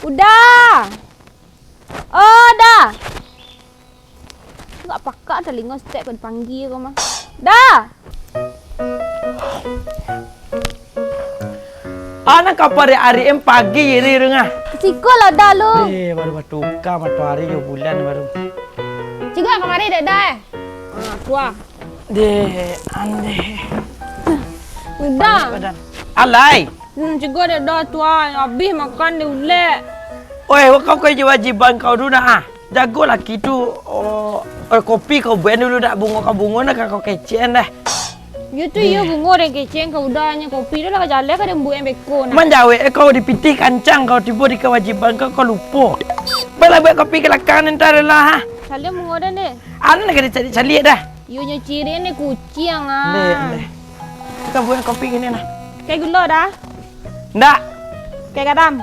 Udah. Oh, dah. Tak pakak telinga step kau panggil kau mah. Dah. Anak kapal hari pagi ini renga. Siko lah dah lu. Baru tukar matahari yo bulan baru. Juga kemari dah dah. Tua. Ande. Udah. Alai. Juga dah tua. Habis makan dia ulek. Oi, kau kewajiban kau dulu dah. Jago laki tu kopi kau buat dulu dah bunga kau kecen dah. Ya tu ya bunga dan kecen kau udahnya kopi dah lah jalan kan buat yang beko nak. Menjawe kau dipiti kancang kau tiba di kewajiban kau lupa. Bala buat kopi kelakar entar lah. Salia bunga dah deh. Ana nak cari dah. You nya ciri ni kucing Deh. Kau buat kopi gini nah. Kayak gula dah. Ndak. Kayak garam.